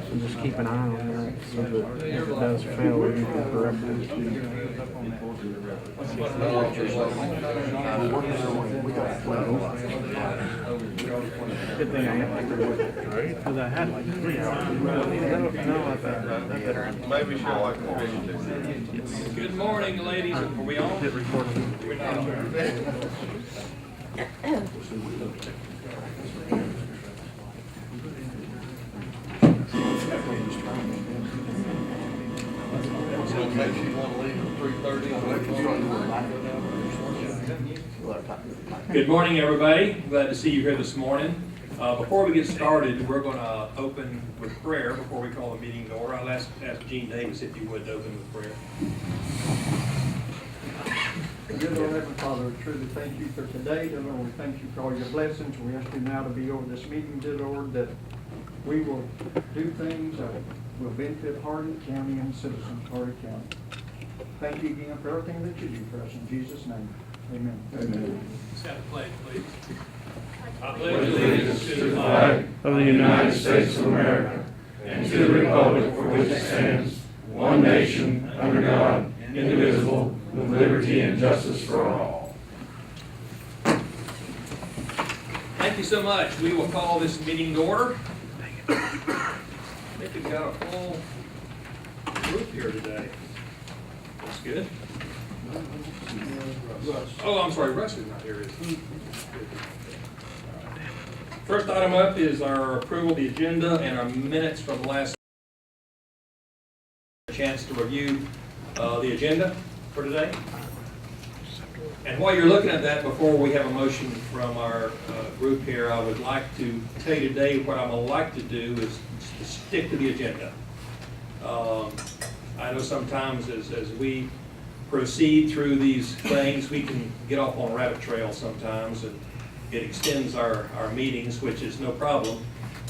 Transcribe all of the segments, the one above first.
So just keep an eye on that, so that if it does fail, we can correct it. Good thing I have to, because I had like 3 hours. Maybe she'll like fish. Good morning, ladies. Are we on? Hit record. We're not on. So maybe you want to leave at 3:30. Good morning, everybody. Glad to see you here this morning. Before we get started, we're going to open with prayer before we call the meeting to order. I'll ask Gene Davis if you would open with prayer. Dear Lord, Heavenly Father, we truly thank you for today. Dear Lord, we thank you for all your blessings. We ask you now to be over this meeting, dear Lord, that we will do things that will benefit Hardin County and citizens of Hardin County. Thank you again for everything that you do for us. In Jesus' name, amen. Amen. Let's have a pledge, please. I pledge allegiance to the flag of the United States of America and to the republic for which it stands, one nation, under God, indivisible, with liberty and justice for all. Thank you so much. We will call this meeting to order. I think we've got a full group here today. That's good. Oh, I'm sorry, Russ is not here, is he? First item up is our approval of the agenda and our minutes from last. A chance to review the agenda for today. And while you're looking at that, before we have a motion from our group here, I would like to tell you today what I'm going to like to do is to stick to the agenda. I know sometimes as we proceed through these things, we can get off on a rabbit trail sometimes, and it extends our meetings, which is no problem.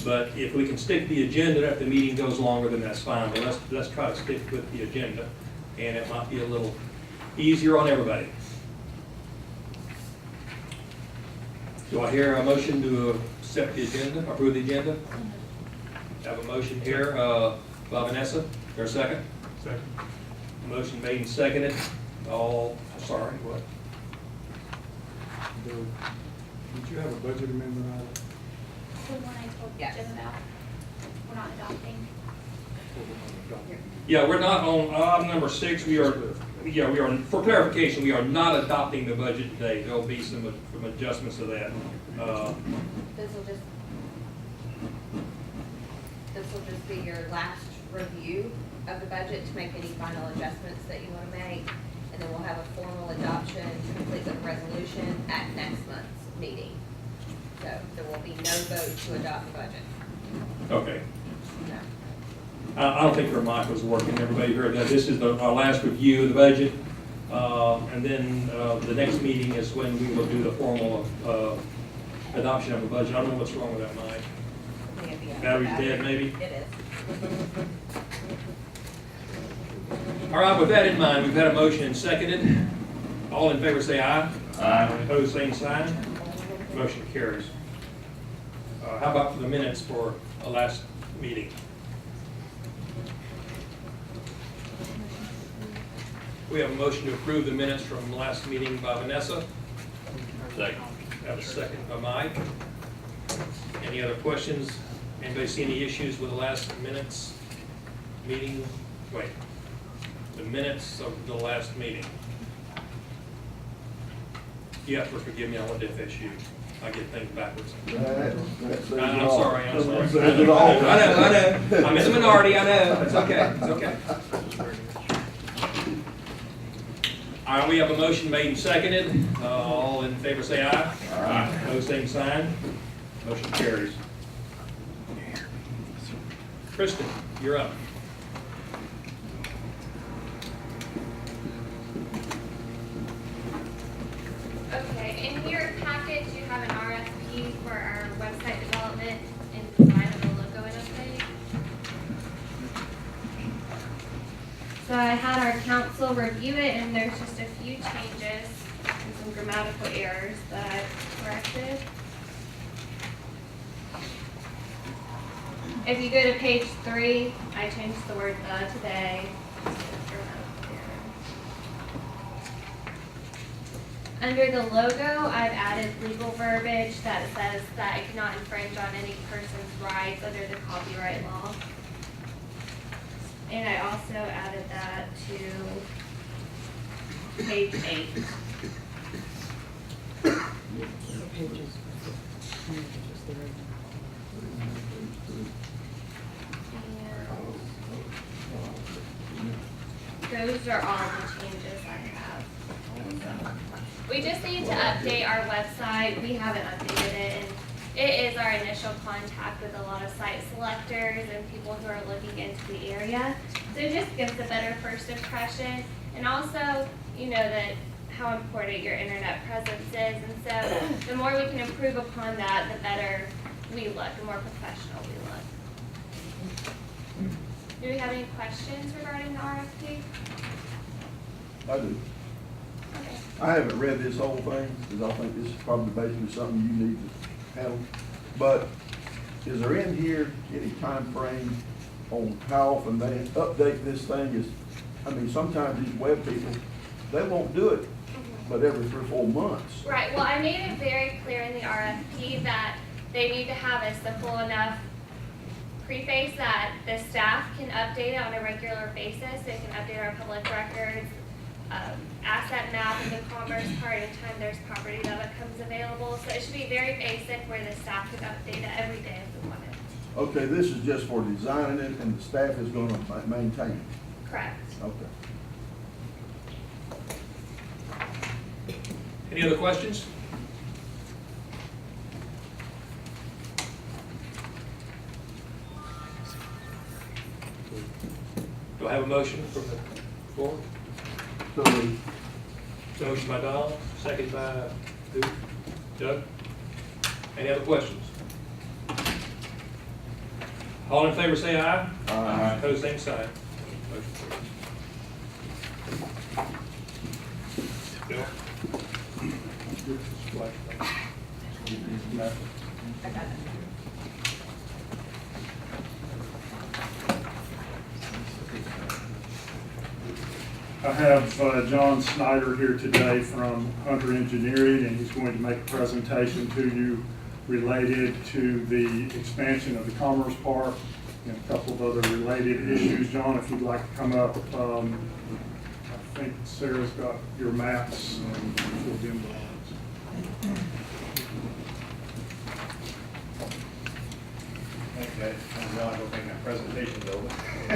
But if we can stick to the agenda, if the meeting goes longer, then that's fine. But let's try to stick with the agenda, and it might be a little easier on everybody. Do I hear a motion to accept the agenda, approve the agenda? Have a motion here by Vanessa. Is there a second? Second. Motion made and seconded. Sorry, what? Did you have a budget amendment on it? The one I told Jim about, we're not adopting. Yeah, we're not on item number 6. We are, for clarification, we are not adopting the budget today. There'll be some adjustments to that. This will just be your last review of the budget to make any final adjustments that you want to make. And then we'll have a formal adoption, complete with a resolution at next month's meeting. So there will be no vote to adopt the budget. Okay. No. I don't think her mic was working. Everybody heard that. This is our last review of the budget. And then the next meeting is when we will do the formal adoption of the budget. I don't know what's wrong with that mic. Battery's dead, maybe? It is. All right, with that in mind, we've had a motion and seconded. All in favor say aye. Aye. Opposed, same sign. Motion carries. How about for the minutes for the last meeting? We have a motion to approve the minutes from the last meeting by Vanessa. Second. Have a second by Mike. Any other questions? Anybody see any issues with the last minutes meeting? Wait, the minutes of the last meeting. You have to forgive me, I went to FSU. I get things backwards. I'm sorry. I know. I'm in the minority, I know. It's okay, it's okay. All right, we have a motion made and seconded. All in favor say aye. Aye. Opposed, same sign. Motion carries. Kristen, you're up. Okay, in your package, you have an RFP for our website development and design of the logo and update. So I had our council review it, and there's just a few changes and some grammatical errors that I've corrected. If you go to page 3, I changed the word "the" today. Under the logo, I've added legal verbiage that says that it cannot infringe on any person's rights under the copyright law. And I also added that to page 8. And those are all the changes I have. We just need to update our website. We haven't updated it, and it is our initial contact with a lot of site selectors and people who are looking into the area. So it just gives a better first impression, and also, you know, that how important your internet presence is. And so the more we can improve upon that, the better we look, the more professional we look. Do we have any questions regarding the RFP? I do. Okay. I haven't read this whole thing, because I think this is probably basically something you need to handle. But is there in here any time frame on how often they update this thing? Is, I mean, sometimes these web people, they won't do it, but every 3 or 4 months. Right, well, I made it very clear in the RFP that they need to have a simple enough preface that the staff can update it on a regular basis. They can update our public records, asset map, and the commerce part anytime there's property that becomes available. So it should be very basic where the staff can update it every day if we want it. Okay, this is just for designing it, and the staff is gonna maintain it. Correct. Okay. Any other questions? Do I have a motion from the floor? So, Motion by Don, second by who? Doug? Any other questions? All in favor say aye. Aye. Opposed, same sign. Motion carries. Bill? I got it. I have John Snyder here today from Hunter Engineering, and he's going to make a presentation to you related to the expansion of the Commerce Park and a couple of other related issues. John, if you'd like to come up, I think Sarah's got your maps and she'll give them the lines. Thanks, guys. I'm John, I don't think my presentation's over. I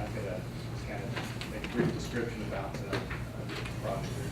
could just kind of make a brief description about the project here.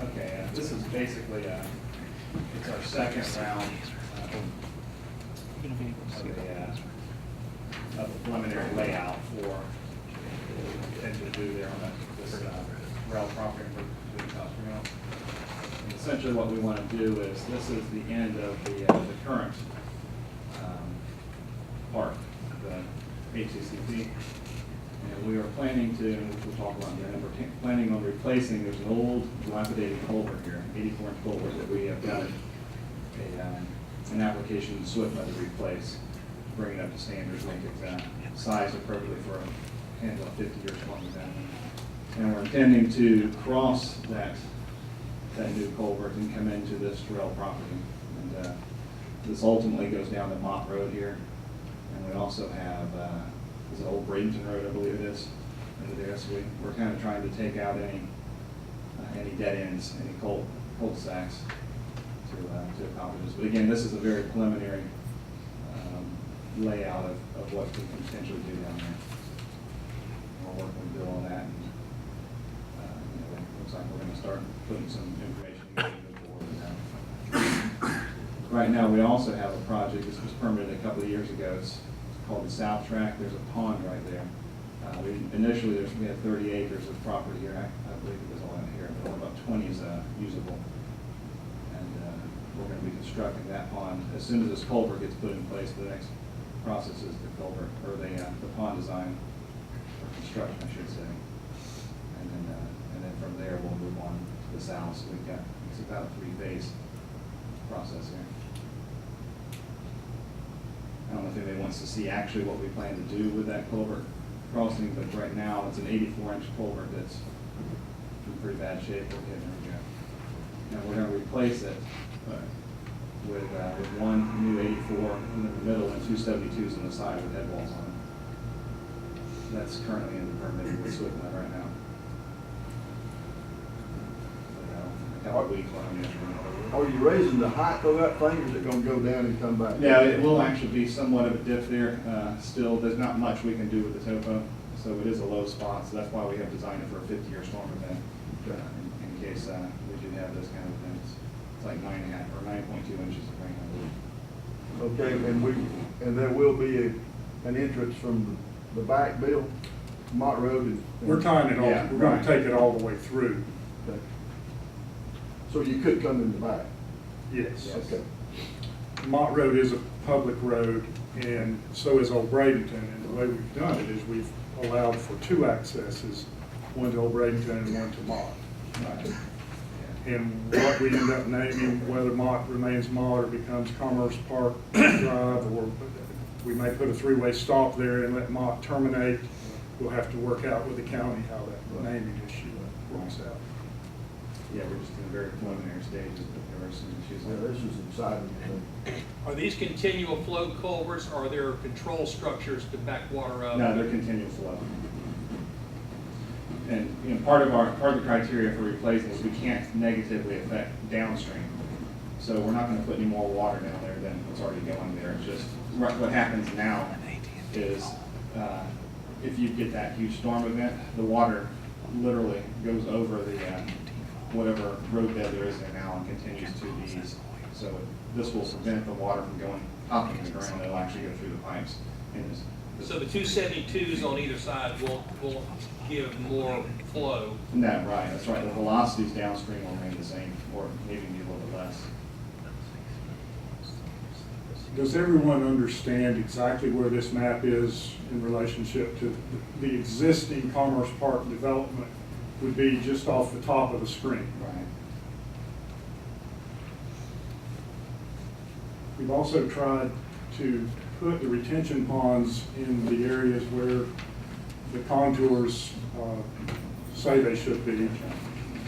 Okay, this is basically, it's our second round of the preliminary layout for what we intend to do there on this rail property for the Costa Rail. And essentially what we want to do is, this is the end of the current park, the HCCP. And we are planning to, we'll talk about that, and we're planning on replacing, there's an old dilapidated culvert here, 84-inch culvert that we have done an application in SWIFT to replace, bring it up to standards, make it size appropriately for a handle of 50 or 20 then. And we're intending to cross that new culvert and come into this rail property. And this ultimately goes down to Mott Road here. And we also have is it Old Bradenton Road, I believe it is, under there. So we're kind of trying to take out any dead ends, any cul-de-sacs to accomplish this. But again, this is a very preliminary layout of what we can potentially do down there. We're working with Bill on that, and looks like we're going to start putting some information together before. Right now, we also have a project, this was permitted a couple of years ago, it's called the South Track, there's a pond right there. Initially, we had 30 acres of property here, I believe it was all in here, but only about 20 is usable. And we're gonna be constructing that pond, as soon as this culvert gets put in place, the next process is the culvert, or the pond design, or construction, I should say. And then from there, we'll move on to the south, so we've got, it's about a 3-phase process here. I don't know if anybody wants to see actually what we plan to do with that culvert crossing, but right now, it's an 84-inch culvert that's in pretty bad shape. Okay, there we go. Now, we're gonna replace it with one new 84 in the middle and 272s on the side with head walls on it. That's currently in the permit we're looking at right now. A couple of weeks, Are you raising the height of that thing, or is it gonna go down and come back? yeah, it will actually be somewhat of a dip there. Still, there's not much we can do with the topo, so it is a low spot. So that's why we have designed it for a 50-year storm event, in case we do have those kind of events. It's like 9.5 or 9.2 inches of rain, I believe. Okay, and there will be an entrance from the back, Bill, Mott Road. We're tying it all, Yeah, we're gonna right. take it all the way through. Okay. So you could come in the back? Yes. Okay. Mott Road is a public road, and so is Old Bradenton. And the way we've done it is we've allowed for 2 accesses, one to Old Bradenton and one to Mott. And what we end up naming, whether Mott remains Mott or becomes Commerce Park Drive, or we may put a 3-way stop there and let Mott terminate. We'll have to work out with the county how that naming issue works out. Yeah, we're just in the very preliminary stages, but there are some issues. Yeah, this is exciting. Are these continual flow culverts, or are there control structures to back water up? No, they're continual flow. And, you know, part of the criteria for replacing is we can't negatively affect downstream. So we're not gonna put any more water down there than what's already going there. It's just, what happens now is, if you get that huge storm event, the water literally goes over the, whatever road bed there is there now and continues to the east. So this will prevent the water from going up in the ground. It'll actually go through the pipes. And So the 272s on either side will give more flow. No, right, that's right. The velocities downstream will remain the same, or maybe be a little bit less. Does everyone understand exactly where this map is in relationship to the existing Commerce Park development? Would be just off the top of the screen. Right. We've also tried to put the retention ponds in the areas where the contours say they should be.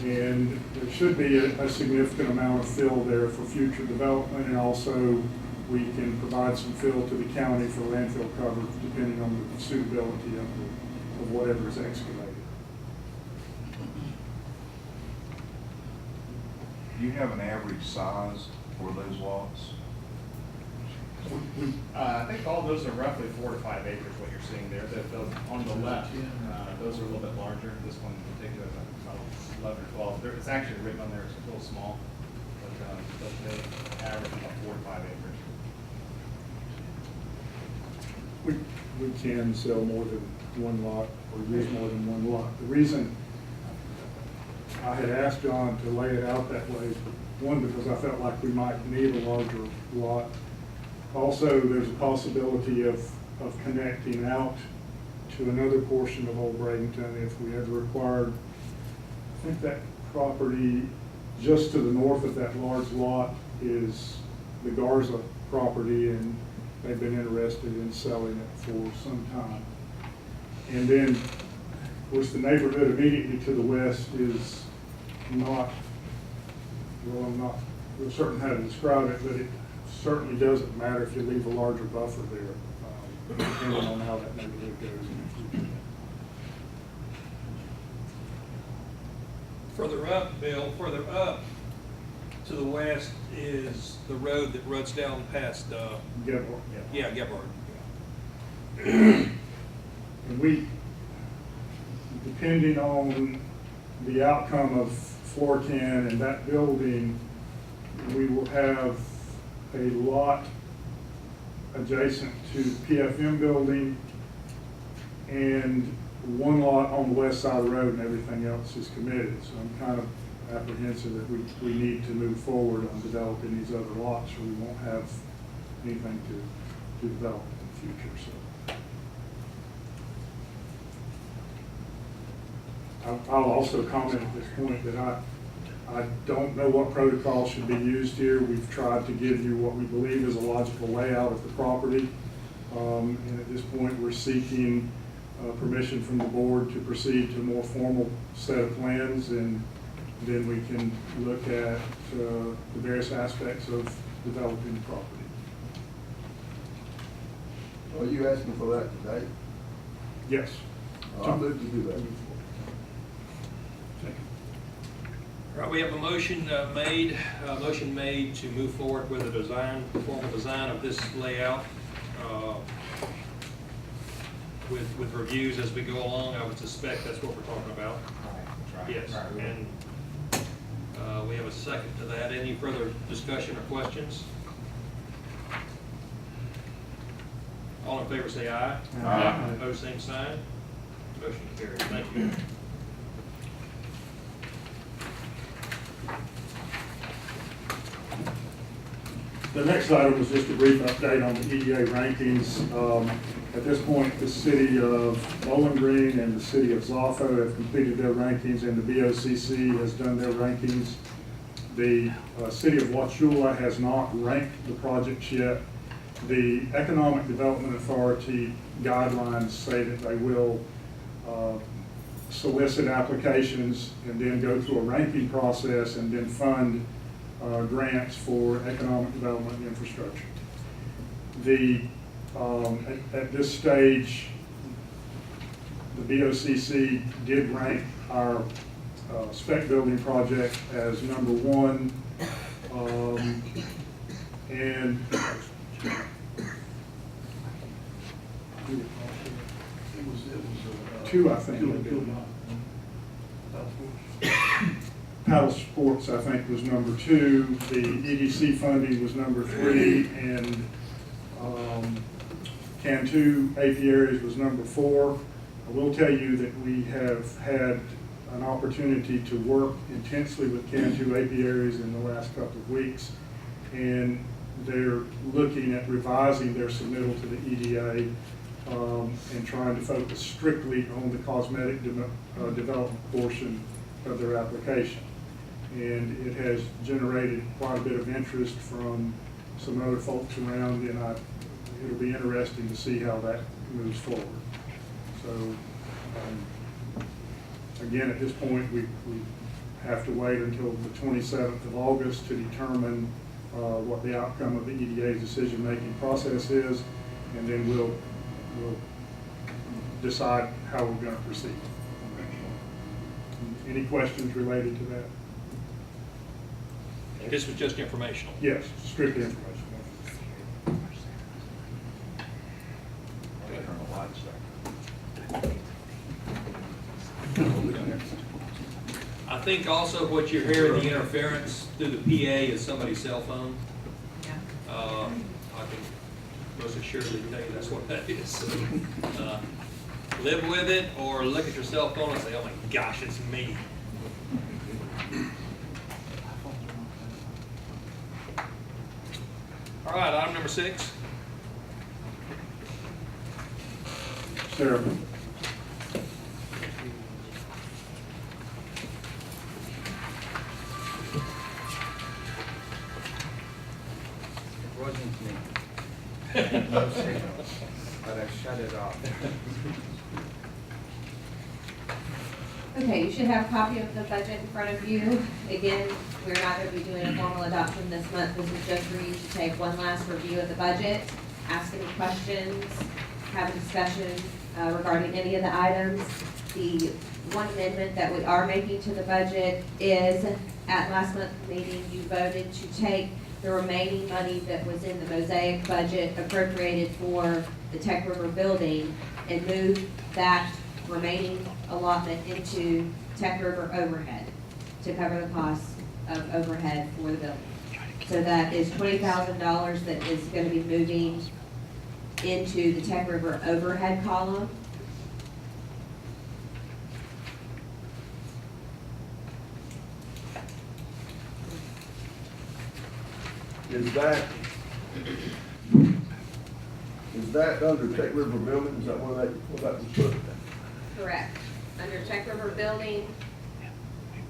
And there should be a significant amount of fill there for future development, and also we can provide some fill to the county for landfill cover depending on the suitability of whatever is excavated. Do you have an average size for those lots? I think all those are roughly 4 to 5 acres, what you're seeing there. On the left, those are a little bit larger. This one in particular is about 11 or 12. It's actually written on there, it's a little small, but they average about 4 to 5 acres. We can sell more than one lot or use more than one lot. The reason I had asked John to lay it out that way, one, because I felt like we might need a larger lot. Also, there's a possibility of connecting out to another portion of Old Bradenton if we ever required. I think that property just to the north of that large lot is the Garza property, and they've been interested in selling it for some time. And then, of course, the neighborhood immediately to the west is not, well, I'm not real certain how to describe it, but it certainly doesn't matter if you leave a larger buffer there, depending on how that neighborhood goes in the future. Further up, Bill, further up to the west is the road that runs down past, Gebhardt. yeah, Gebhardt. And we, depending on the outcome of Floor 10 and that building, we will have a lot adjacent to the PFM building and one lot on the west side of the road, and everything else is committed. So I'm kind of apprehensive that we need to move forward on developing these other lots, or we won't have anything to develop in the future. So I'll also comment at this point that I don't know what protocol should be used here. We've tried to give you what we believe is a logical layout of the property. And at this point, we're seeking permission from the board to proceed to a more formal set of plans, and then we can look at the various aspects of developing the property. Are you asking for that today? Yes. I'll move to do that. All right, we have a motion made to move forward with a formal design of this layout with reviews as we go along. I would suspect that's what we're talking about. Yes, and we have a second to that. Any further discussion or questions? All in favor say aye. Aye. Opposed, same sign. Motion carries. Thank you. The next item was just a brief update on the EDA rankings. At this point, the city of Bowling Green and the city of Zafo have completed their rankings, and the BOCC has done their rankings. The city of Wauchula has not ranked the projects yet. The Economic Development Authority guidelines say that they will solicit applications and then go through a ranking process and then fund grants for economic development and infrastructure. At this stage, the BOCC did rank our spec building project as #1, and two, I think. Paddle Sports, I think, was #2. The EDC funding was #3, and Cantu Apiaries was #4. I will tell you that we have had an opportunity to work intensely with Cantu Apiaries in the last couple of weeks, and they're looking at revising their submittal to the EDA and trying to focus strictly on the cosmetic development portion of their application. And it has generated quite a bit of interest from some other folks around, and it'll be interesting to see how that moves forward. So, again, at this point, we have to wait until the 27th of August to determine what the outcome of the EDA's decision-making process is, and then we'll decide how we're going to proceed. Any questions related to that? This was just informational. Yes, strictly information. I think also what you're hearing, the interference through the PA is somebody's cell phone. I can most assuredly tell you that's what that is. Live with it or look at your cell phone and say, oh my gosh, it's me. All right, item number 6. Sarah. Wasn't me. No signal, but I shut it off. Okay, you should have a copy of the budget in front of you. Again, we're not going to be doing a formal adoption this month. This is just for you to take one last review of the budget, ask any questions, have a discussion regarding any of the items. The one amendment that we are making to the budget is, at last month's meeting, you voted to take the remaining money that was in the Mosaic budget appropriated for the Tech River building and move that remaining allotment into Tech River overhead to cover the costs of overhead for the building. So that is $20,000 that is gonna be moving into the Tech River overhead column. Is that under Tech River Building, is that where that was put? Correct. Under Tech River Building,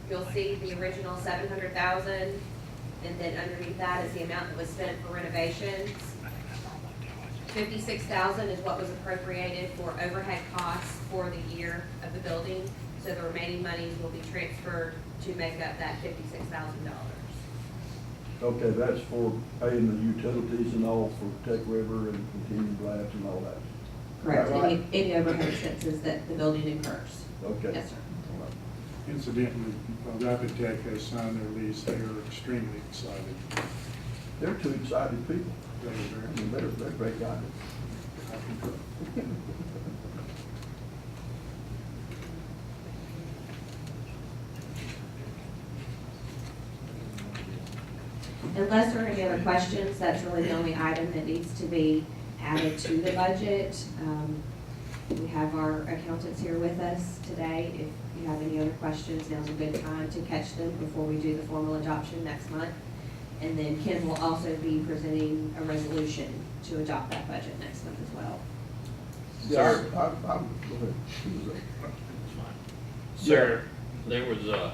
you'll see the original 700,000, and then underneath that is the amount that was spent for renovations. 56,000 is what was appropriated for overhead costs for the year of the building. So the remaining monies will be transferred to make up that $56,000. Okay, that's for paying the utilities and all for Tech River and Continuum Labs and all that. Correct. Is that right? Any overhead expenses that the building incurs. Okay. Yes, sir. All right. Incidentally, Rapid Tech has signed their lease. They are extremely excited. They're two excited people. They are I very, mean, they're great guys. I concur. Unless there are any other questions, that's really the only item that needs to be added to the budget. We have our accountants here with us today. If you have any other questions, now's a good time to catch them before we do the formal adoption next month. And then Ken will also be presenting a resolution to adopt that budget next month as well. Yeah, go ahead. Who was that? Sir, there was a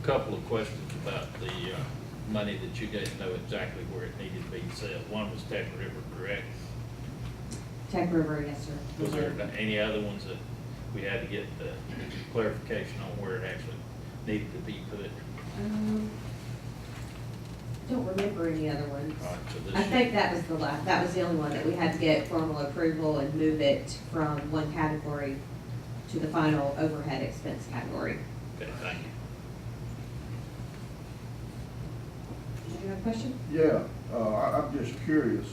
couple of questions about the money that you didn't know exactly where it needed to be set. One was Tech River, correct? Tech River, yes, sir. Was there any other ones that we had to get the clarification on where it actually needed to be put? Don't remember any other ones. All right, so this I think that was that was the only one that we had to get formal approval and move it from one category to the final overhead expense category. Okay, thank you. Did you have a question? Yeah, I'm just curious,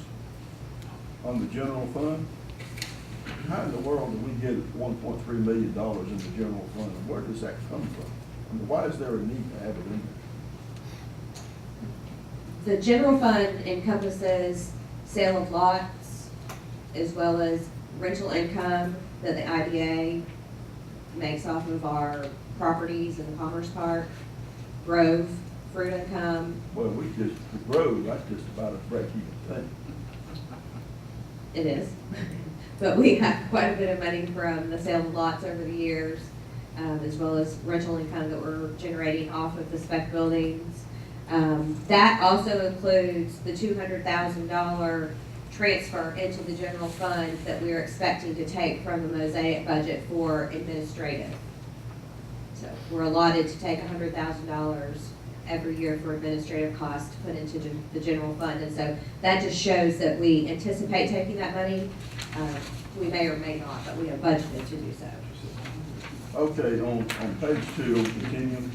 on the general fund, how in the world do we get $1.3 million in the general fund? And where does that come from? I mean, why is there a need to have it in there? The general fund encompasses sale of lots as well as rental income that the IDA makes off of our properties in the Commerce Park, Grove, fruit income. Well, the Grove, that's just about a break-even thing. It is. But we have quite a bit of money from the sale of lots over the years, as well as rental income that we're generating off of the spec buildings. That also includes the $200,000 transfer into the general fund that we're expecting to take from the Mosaic budget for administrative. So we're allotted to take $100,000 every year for administrative costs to put into the general fund. And so that just shows that we anticipate taking that money. We may or may not, but we have budgeted to do so. Okay, on page 2, on Continuum,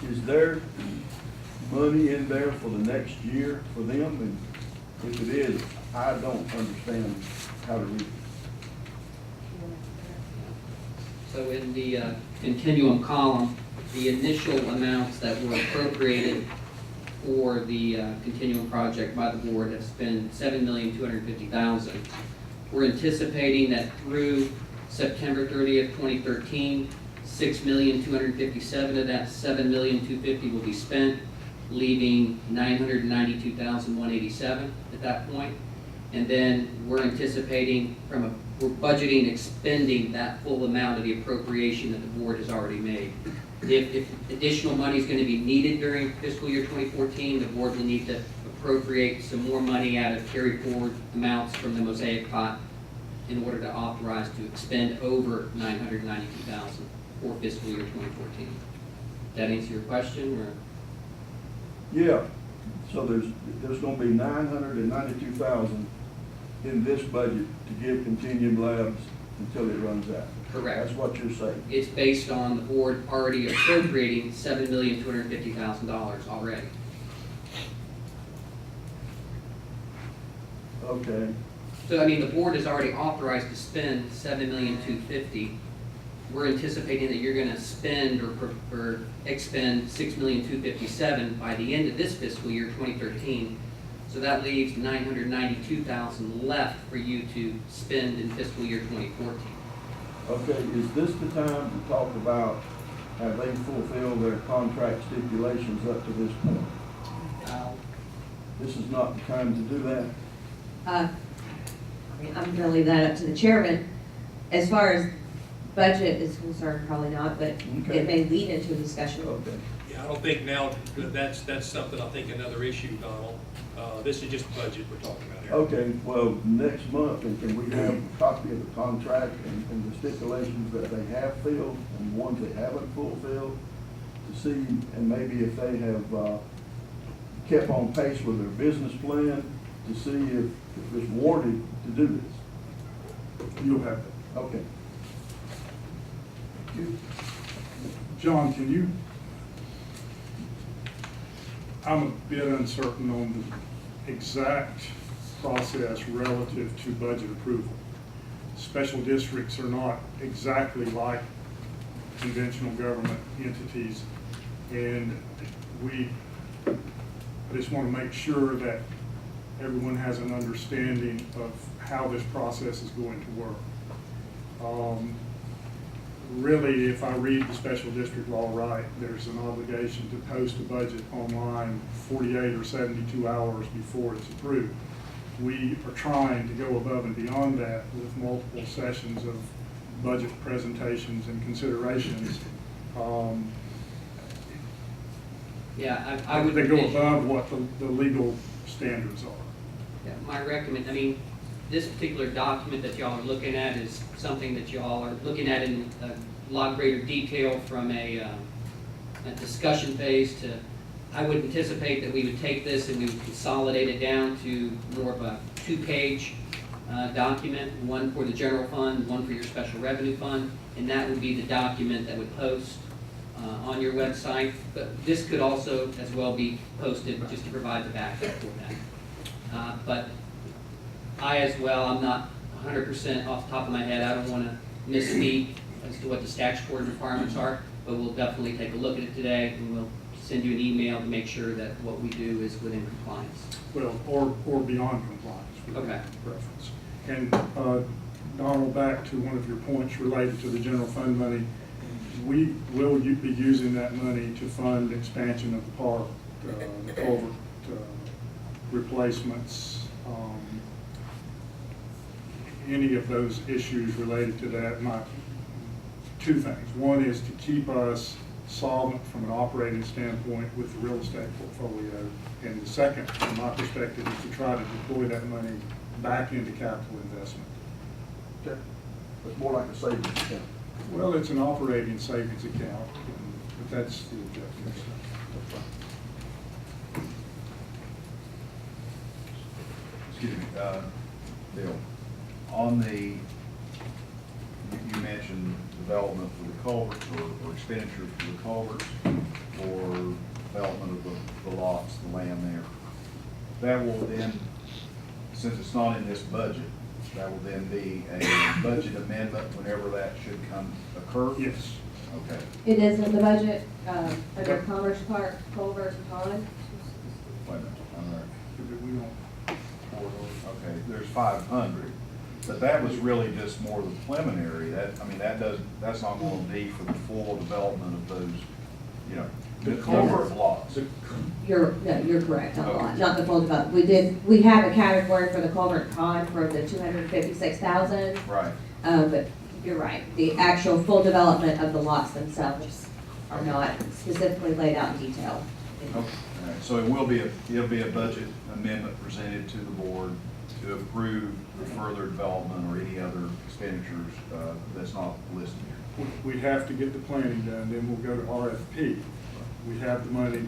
is there money in there for the next year for them? And if it is, I don't understand how to read it. So in the continuum column, the initial amounts that were appropriated for the continuum project by the board have been $7,250,000. We're anticipating that through September 30th, 2013, $6,257,000 of that $7,250,000 will be spent, leaving $992,187 at that point. And then we're anticipating we're budgeting expending that full amount of the appropriation that the board has already made. If additional money is going to be needed during fiscal year 2014, the board will need to appropriate some more money out of carry forward amounts from the Mosaic pot in order to authorize to expend over $992,000 for fiscal year 2014. That answer your question, or? Yeah, so there's gonna be $992,000 in this budget to give Continuum Labs until it runs out. Correct. That's what you're saying. It's based on the board already appropriating $7,250,000 already. Okay, So, I mean, the board is already authorized to spend $7,250,000 we're anticipating that you're gonna spend or expend $6,257,000 by the end of this fiscal year, 2013. So that leaves $992,000 left for you to spend in fiscal year 2014. Okay, is this the time to talk about have they fulfilled their contract stipulations up to this point? This is not the time to do that? I mean, I'm gonna leave that up to the chairman. As far as budget is concerned, probably not, but Okay. it may lead into a discussion. Okay. Yeah, I don't think now, that's something, I think another issue, Donald. This is just budget we're talking about here. Okay, well, next month, and can we have a copy of the contract and the stipulations that they have filled and the ones they haven't fulfilled to see, and maybe if they have, kept on pace with their business plan to see if it's warranted to do this? You'll have that. Okay. John, can you, I'm a bit uncertain on the exact process relative to budget approval. Special districts are not exactly like conventional government entities, and I just want to make sure that everyone has an understanding of how this process is going to work. Really, if I read the special district law right, there's an obligation to post a budget online 48 or 72 hours before it's approved. We are trying to go above and beyond that with multiple sessions of budget presentations and considerations. Yeah, I would. They go above what the legal standards are. Yeah, my recommend, I mean, this particular document that y'all are looking at is something that y'all are looking at in a lot greater detail from a discussion phase to, I would anticipate that we would take this and we would consolidate it down to more of a two-page document, one for the general fund, one for your special revenue fund, and that would be the document that would post on your website. But this could also as well be posted just to provide the backup for that. But I as well, I'm not 100% off the top of my head. I don't want to misspeak as to what the statutory requirements are, but we'll definitely take a look at it today and we'll send you an email to make sure that what we do is within compliance. Well, or beyond compliance. would be Okay. the preference. And Donald, back to one of your points related to the general fund money, we will be using that money to fund expansion of the park, the culvert replacements, any of those issues related to that. Two things. One is to keep us solvent from an operating standpoint with the real estate portfolio. And the second, from my perspective, is to try to deploy that money back into capital investment. Okay. It's more like a savings account. Well, it's an operating savings account, but that's the objective. Excuse me, Bill, on you mentioned development for the culverts or expenditure for the culverts or development of the lots, the land there. That will then, since it's not in this budget, that will then be a budget amendment whenever that should occur? Yes. Okay. It is in the budget, under Commerce Park, Culver, and Pond. Wait a minute, all right. We don't, Okay, there's 500, but that was really just more the preliminary. That's not going to be for the full development of those, The number culvert- of lots. You're correct, not a lot, Okay. not the full development. We have a category for the Culver and Pond for the 256,000. Right. But you're right, the actual full development of the lots themselves are not specifically laid out in detail. Okay. All right. So it'll be a budget amendment presented to the board to approve the further development or any other expenditures that's not listed here. we have to get the planning done, then we'll go to RFP. We have the money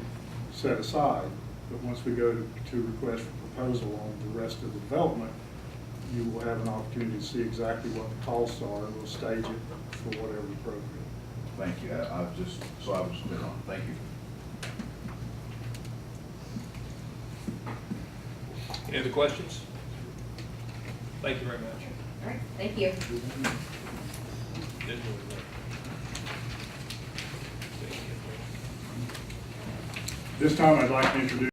set aside, but once we go to request for proposal on the rest of the development, you will have an opportunity to see exactly what the costs are, and we'll stage it for whatever's appropriate. Thank you. I was clear on. Thank you. Any other questions? Thank you very much. All right, thank you. Didn't really know. This time I'd like to introduce